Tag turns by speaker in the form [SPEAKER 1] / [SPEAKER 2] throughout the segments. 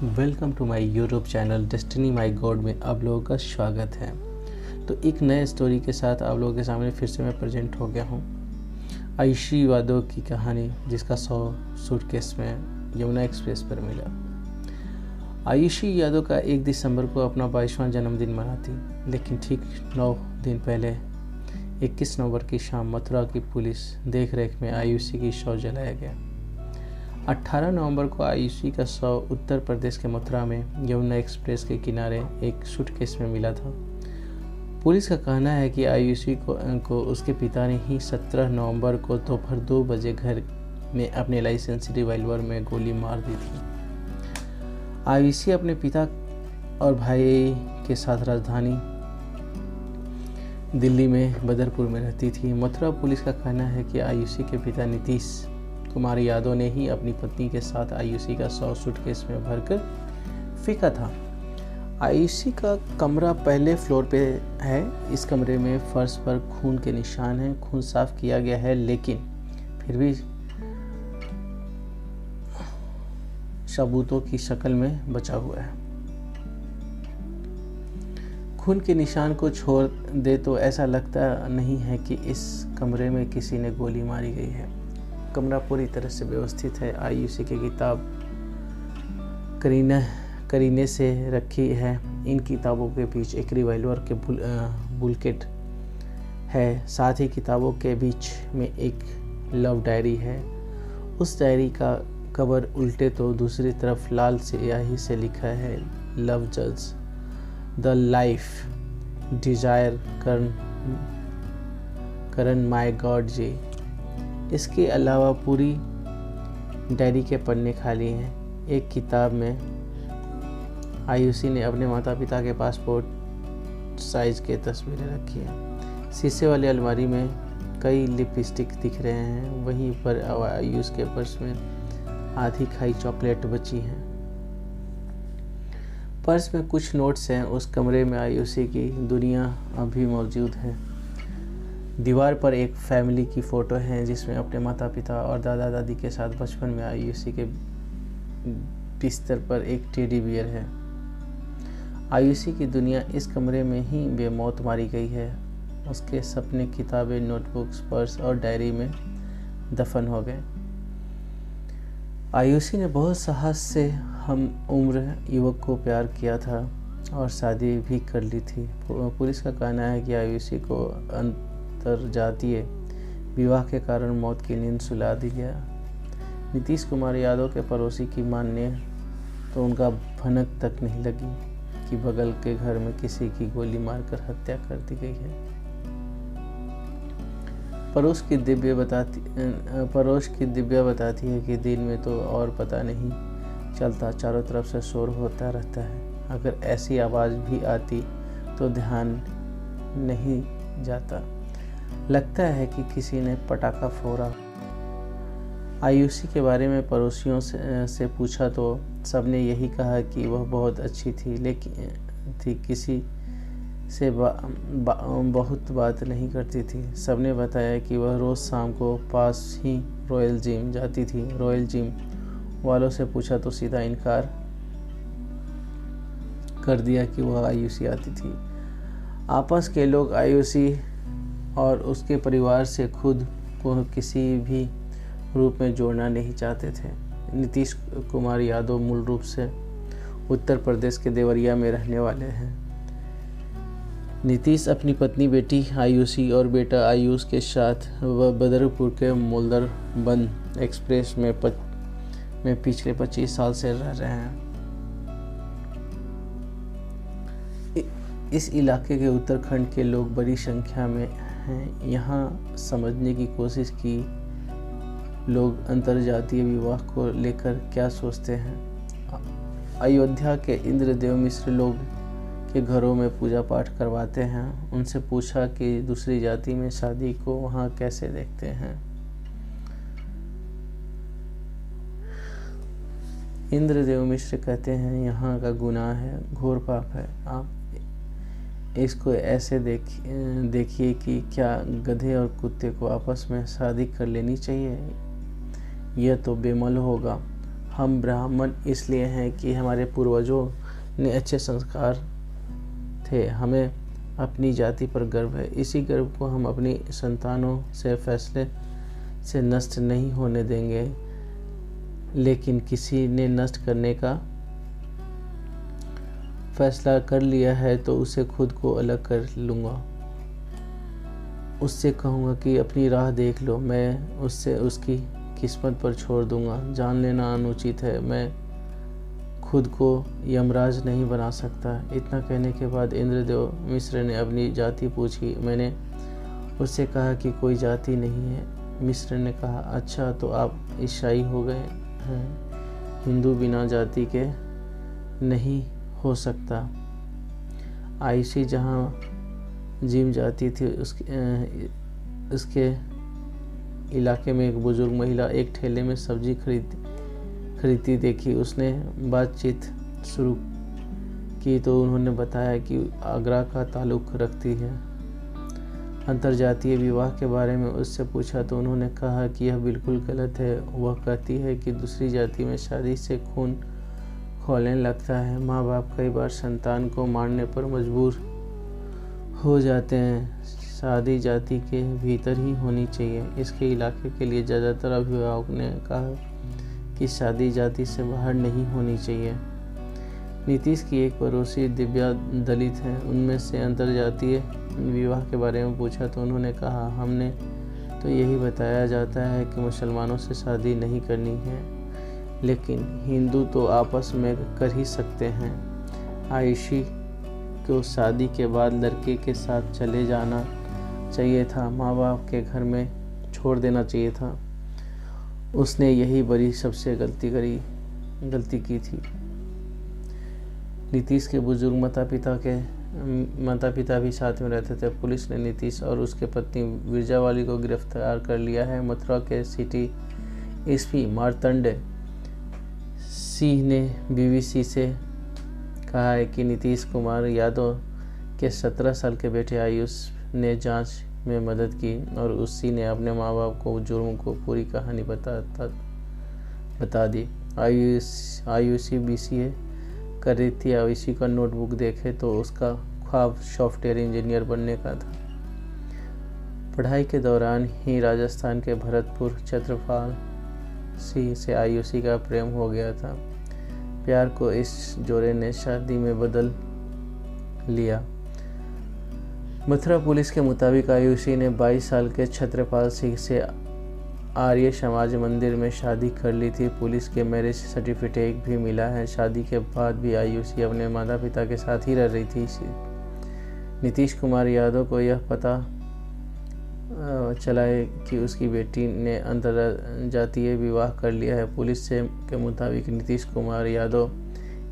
[SPEAKER 1] Welcome to my YouTube channel destiny my God में आप लोगों का स्वागत है। तो एक नए स्टोरी के साथ आप लोगों के सामने फिर से मैं प्रेजेंट हो गया हूँ। आयुषी यादव की कहानी, जिसका 100 सूटकेस में यमुना एक्सप्रेस पर मिला। आयुषी यादव का 1 दिसंबर को अपना 22वां जन्मदिन मनाती, लेकिन ठीक 9 दिन पहले 21 नवंबर की शाम मथुरा की पुलिस देख रेख में आयुषी की शव जलाया गया। 18 नवंबर को आयुषी का शव उत्तर प्रदेश के मथुरा में यमुना एक्सप्रेस के किनारे एक सूटकेस में मिला था। पुलिस का कहना है कि आयुषी को उसके पिता ने ही 17 नवंबर को दोपहर 2 बजे घर में अपने लाइसेंसी रिवॉल्वर में गोली मार दी थी। आयुषी अपने पिता और भाई के साथ राजधानी दिल्ली में बदरपुर में रहती थी। मथुरा पुलिस का कहना है कि आयुषी के पिता नीतीश कुमार यादव ने ही अपनी पत्नी के साथ आयुषी का शव सूटकेस में भरकर फेंका था। आयुषी का कमरा पहले फ्लोर पे है। इस कमरे में फर्श पर खून के निशान हैं। खून साफ किया गया है, लेकिन फिर भी सबूतों की शक्ल में बचा हुआ है। खून के निशान को छोड़ दे तो ऐसा लगता नहीं है कि इस कमरे में किसी ने गोली मारी गई है। कमरा पूरी तरह से व्यवस्थित है। आयुषी की किताब करीने से रखी है। इन किताबों के बीच एक रिवॉल्वर के बुलेट है। साथ ही किताबों के बीच में एक लव डायरी है। उस डायरी का कवर उल्टे तो दूसरी तरफ लाल स्याही से लिखा है, लव जज the life desire Karan my God ji. इसके अलावा पूरी डायरी के पन्ने खाली हैं। एक किताब में आयुषी ने अपने माता पिता के पासपोर्ट साइज के तस्वीरें रखी हैं। शीशे वाली अलमारी में कई लिपस्टिक दिख रहे हैं। वहीं पर आयुष के पर्स में आधी खाई चॉकलेट बची है। पर्स में कुछ नोट्स हैं। उस कमरे में आयुषी की दुनिया अभी मौजूद है। दीवार पर एक फैमिली की फ़ोटो है, जिसमें अपने माता पिता और दादा दादी के साथ बचपन में आयुषी के बिस्तर पर एक टेडी बियर है। आयुषी की दुनिया इस कमरे में ही बेमौत मारी गई है। उसके सपने, किताबें, नोटबुक्स, पर्स और डायरी में दफन हो गए। आयुषी ने बहुत साहस से हम उम्र युवक को प्यार किया था और शादी भी कर ली थी। पुलिस का कहना है कि आयुषी को अंतरजातीय विवाह के कारण मौत की नींद सुला दी गया। नीतीश कुमार यादव के पड़ोसी की माने तो उनका भनक तक नहीं लगी कि बगल के घर में किसी की गोली मारकर हत्या कर दी गई है। पड़ोस की दिव्या बताती है कि दिन में तो और पता नहीं चलता, चारों तरफ से शोर होता रहता है। अगर ऐसी आवाज़ भी आती तो ध्यान नहीं जाता, लगता है कि किसी ने पटाखा फोड़ा। आयुषी के बारे में पड़ोसियों से पूछा तो सबने यही कहा कि वह बहुत अच्छी थी, लेकिन किसी से बहुत बात नहीं करती थी। सबने बताया कि वह रोज़ शाम को पास ही रॉयल जिम जाती थी। रॉयल जिम वालों से पूछा तो सीधा इनकार कर दिया कि वह आयुषी आती थी। आपस के लोग आयुषी और उसके परिवार से खुद को किसी भी रूप में जोड़ना नहीं चाहते थे। नीतीश कुमार यादव मूल रूप से उत्तर प्रदेश के देवरिया में रहने वाले हैं। नीतीश अपनी पत्नी बेटी आयुषी और बेटा आयुष के साथ वह बदरपुर के मोल्दरबंद एक्सप्रेस में पिछले 25 साल से रह रहे हैं। इस इलाके के उत्तराखंड के लोग बड़ी संख्या में हैं। यहाँ समझने की कोशिश की लोग अंतरजातीय विवाह को लेकर क्या सोचते हैं। अयोध्या के इंद्रदेव मिश्र लोग के घरों में पूजा पाठ करवाते हैं। उनसे पूछा कि दूसरी जाति में शादी को वहाँ कैसे देखते हैं। इंद्रदेव मिश्र कहते हैं यहाँ का गुनाह है, घोर पाप है। आप इसको ऐसे देखिए कि क्या गधे और कुत्ते को आपस में शादी कर लेनी चाहिए? यह तो बेमल होगा। हम ब्राह्मण इसलिए हैं कि हमारे पूर्वजों ने अच्छे संस्कार थे। हमें अपनी जाति पर गर्व है। इसी गर्व को हम अपनी संतानों से फैसले से नष्ट नहीं होने देंगे। लेकिन किसी ने नष्ट करने का फैसला कर लिया है तो उसे खुद को अलग कर लूँगा। उससे कहूँगा कि अपनी राह देख लो। मैं उससे उसकी किस्मत पर छोड़ दूँगा। जान लेना अनुचित है। मैं खुद को यमराज नहीं बना सकता। इतना कहने के बाद इंद्रदेव मिश्र ने अपनी जाति पूछी। मैंने उससे कहा कि कोई जाति नहीं है। मिश्र ने कहा, अच्छा तो आप ईसाई हो गए हैं। हिंदू बिना जाति के नहीं हो सकता। आयुषी जहाँ जिम जाती थी उसके इलाके में एक बुजुर्ग महिला एक ठेले में सब्जी खरीदती देखी। उसने बातचीत शुरू की तो उन्होंने बताया कि आगरा का ताल्लुक़ रखती है। अंतर्जातीय विवाह के बारे में उससे पूछा तो उन्होंने कहा कि यह बिल्कुल गलत है। वह कहती है कि दूसरी जाति में शादी से खून खौलने लगता है। माँ बाप कई बार संतान को मारने पर मजबूर हो जाते हैं। शादी जाति के भीतर ही होनी चाहिए। इसके इलाके के लिए ज़्यादातर अभिभावक ने कहा कि शादी जाति से बाहर नहीं होनी चाहिए। नीतीश की एक पड़ोसी दिव्या दलित हैं। उनमें से अंतर्जातीय विवाह के बारे में पूछा तो उन्होंने कहा, हमने तो यही बताया जाता है कि मुसलमानों से शादी नहीं करनी है, लेकिन हिंदू तो आपस में कर ही सकते हैं। आयुषी को शादी के बाद लड़के के साथ चले जाना चाहिए था। माँ बाप के घर में छोड़ देना चाहिए था। उसने यही बड़ी सबसे गलती की थी। नीतीश के बुजुर्ग माता पिता भी साथ में रहते थे। पुलिस ने नीतीश और उसके पत्नी विरजावाली को गिरफ्तार कर लिया है। मथुरा के सिटी एसपी मार्तंड सिंह ने बीबीसी से कहा है कि नीतीश कुमार यादव के 17 साल के बेटे आयुष ने जांच में मदद की और उसी ने अपने माँ बाप को जुर्म को पूरी कहानी बता दी। आयुषी BCA कर रही थी। आयुषी का नोटबुक देखे तो उसका ख्वाब सॉफ्टवेयर इंजीनियर बनने का था। पढ़ाई के दौरान ही राजस्थान के भरतपुर छत्रपाल सिंह से आयुषी का प्रेम हो गया था। प्यार को इस जोड़े ने शादी में बदल लिया। मथुरा पुलिस के मुताबिक आयुषी ने 22 साल के छत्रपाल सिंह से आर्य समाज मंदिर में शादी कर ली थी। पुलिस के मैरिज सर्टिफिकेट भी मिला है। शादी के बाद भी आयुषी अपने माता पिता के साथ ही रह रही थी। नीतीश कुमार यादव को यह पता चला है कि उसकी बेटी ने अंतरजातीय विवाह कर लिया है। पुलिस के मुताबिक नीतीश कुमार यादव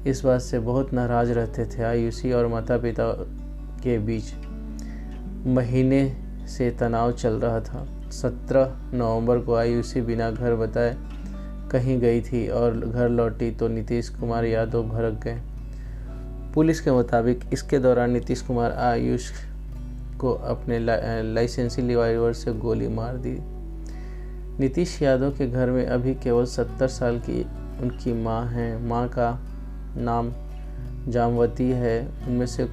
[SPEAKER 1] इस बात से बहुत नाराज रहते थे। आयुषी और माता पिता के बीच महीने से तनाव चल रहा था। 17 नवंबर को आयुषी बिना घर बताए कहीं गई थी और घर लौटी तो नीतीश कुमार यादव भड़क गए। पुलिस के मुताबिक इसके दौरान नीतीश कुमार आयुष को अपने लाइसेंसी रिवॉल्वर से गोली मार दी। नीतीश यादव के घर में अभी केवल 70 साल की उनकी मां हैं। मां का नाम जामवती है। उनमें से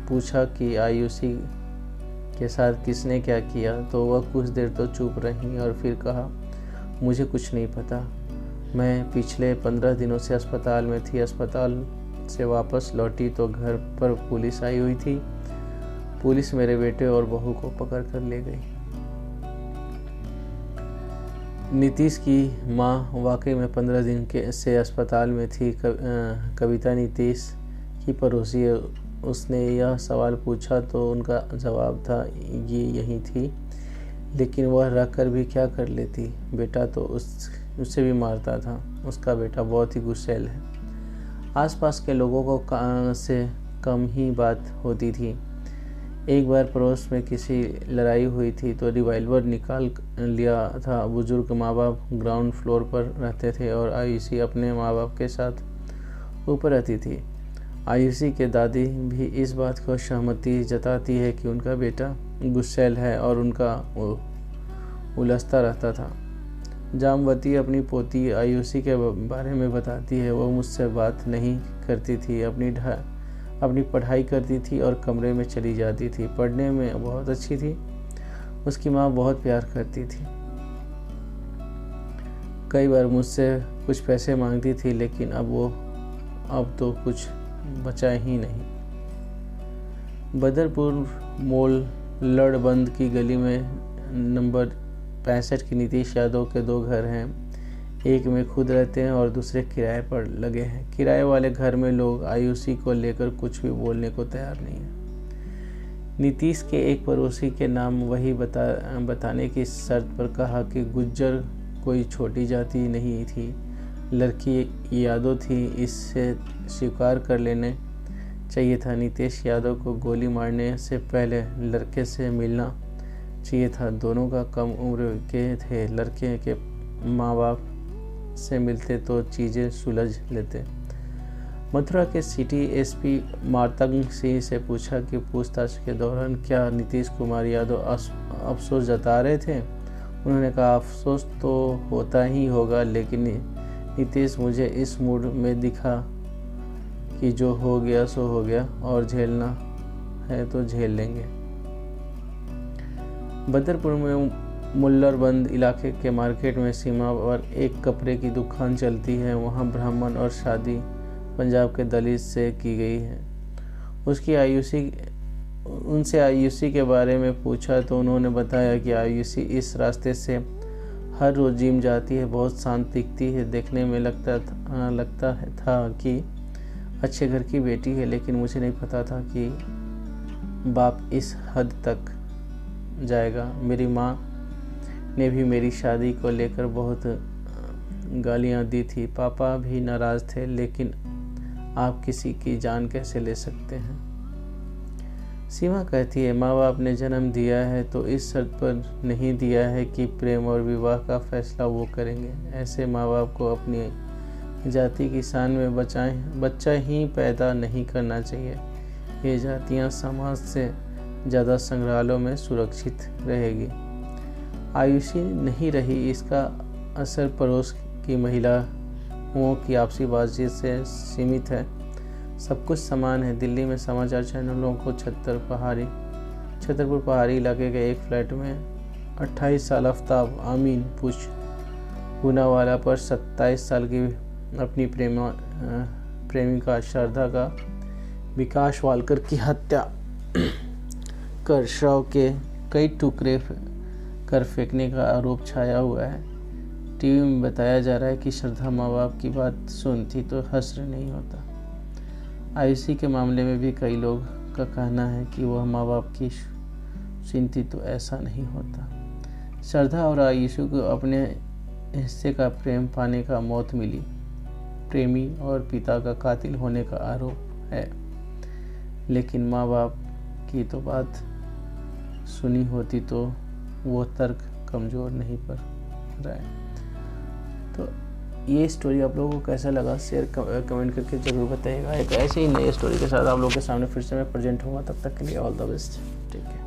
[SPEAKER 1] पूछा कि आयुषी के साथ किसने क्या किया तो वह कुछ देर तो चुप रही और फिर कहा, मुझे कुछ नहीं पता। मैं पिछले 15 दिनों से अस्पताल में थी। अस्पताल से वापस लौटी तो घर पर पुलिस आई हुई थी। पुलिस मेरे बेटे और बहू को पकड़ कर ले गई। नीतीश की मां वाकई में 15 दिन से अस्पताल में थी। कविता नीतीश की पड़ोसी है। उसने यह सवाल पूछा तो उनका जवाब था ये यही थी, लेकिन वह रख कर भी क्या कर लेती। बेटा तो उससे भी मारता था। उसका बेटा बहुत ही गुस्सैल है। आसपास के लोगों को से कम ही बात होती थी। एक बार पड़ोस में किसी लड़ाई हुई थी तो रिवॉल्वर निकाल लिया था। बुजुर्ग माँ बाप ग्राउंड फ्लोर पर रहते थे और आयुषी अपने माँ बाप के साथ ऊपर रहती थी। आयुषी के दादी भी इस बात को सहमति जताती है कि उनका बेटा गुस्सैल है और उनका उलझता रहता था। जामवती अपनी पोती आयुषी के बारे में बताती है। वो मुझसे बात नहीं करती थी, अपनी पढ़ाई करती थी और कमरे में चली जाती थी। पढ़ने में बहुत अच्छी थी। उसकी माँ बहुत प्यार करती थी। कई बार मुझसे कुछ पैसे मांगती थी, लेकिन अब तो कुछ बचा ही नहीं। बदरपुर मोल लड़बंद की गली में नंबर 65 की नीतीश यादव के 2 घर हैं। एक में खुद रहते हैं और दूसरे किराए पर लगे हैं। किराए वाले घर में लोग आयुषी को लेकर कुछ भी बोलने को तैयार नहीं है। नीतीश के एक पड़ोसी के नाम वही बताने की शर्त पर कहा कि गुज्जर कोई छोटी जाति नहीं थी, लड़की यादव थी। इससे स्वीकार कर लेने चाहिए था। नीतीश यादव को गोली मारने से पहले लड़के से मिलना चाहिए था। दोनों का कम उम्र के थे। लड़के के माँ बाप से मिलते तो चीज़ें सुलझ लेते। मथुरा के सिटी एसपी मातंग सिंह से पूछा कि पूछताछ के दौरान क्या नीतीश कुमार यादव अफसोस जता रहे थे। उन्होंने कहा, अफसोस तो होता ही होगा, लेकिन नीतीश मुझे इस मूड में दिखा कि जो हो गया सो हो गया और झेलना है तो झेल लेंगे। बदरपुर में मुल्लरबंद इलाके के मार्केट में सीमा पर एक कपड़े की दुकान चलती है। वहाँ ब्राह्मण और शादी पंजाब के दलित से की गई है। उनसे आयुषी के बारे में पूछा तो उन्होंने बताया कि आयुषी इस रास्ते से हर रोज जिम जाती है। बहुत शांत दिखती है। देखने में लगता था कि अच्छे घर की बेटी है, लेकिन मुझे नहीं पता था कि बाप इस हद तक जाएगा। मेरी माँ ने भी मेरी शादी को लेकर बहुत गालियाँ दी थी। पापा भी नाराज़ थे, लेकिन आप किसी की जान कैसे ले सकते हैं। सीमा कहती है, माँ बाप ने जन्म दिया है तो इस शर्त पर नहीं दिया है कि प्रेम और विवाह का फैसला वो करेंगे। ऐसे माँ बाप को अपनी जाति की शान में बच्चा ही पैदा नहीं करना चाहिए। ये जातियाँ समाज से ज़्यादा संग्रहालयों में सुरक्षित रहेगी। आयुषी नहीं रही। इसका असर पड़ोस की महिलाओं की आपसी बातचीत से सीमित है। सब कुछ समान है। दिल्ली में समाचार चैनलों को छतरपुर पहाड़ी इलाके के एक फ्लैट में 28 साल आफ्ताब आमीन पूनावाला पर 27 साल की अपनी प्रेमिका श्रद्धा का विकास वालकर की हत्या कर शव के कई टुकड़े कर फेंकने का आरोप छाया हुआ है। टीवी में बताया जा रहा है कि श्रद्धा माँ बाप की बात सुनती तो हश्र नहीं होता। आयुषी के मामले में भी कई लोग का कहना है कि वह माँ बाप की सुनती तो ऐसा नहीं होता। श्रद्धा और आयुषी को अपने हिस्से का प्रेम पाने का मौत मिली। प्रेमी और पिता का कातिल होने का आरोप है, लेकिन माँ बाप की तो बात सुनी होती तो वो तर्क कमज़ोर नहीं पड़ रहा है। तो ये स्टोरी आप लोगों को कैसा लगा शेयर कमेंट करके ज़रूर बताइएगा। एक ऐसे ही नए स्टोरी के साथ आप लोगों के सामने फिर से मैं प्रेजेंट होगा। तब तक के लिए ऑल द बेस्ट। ठीक है।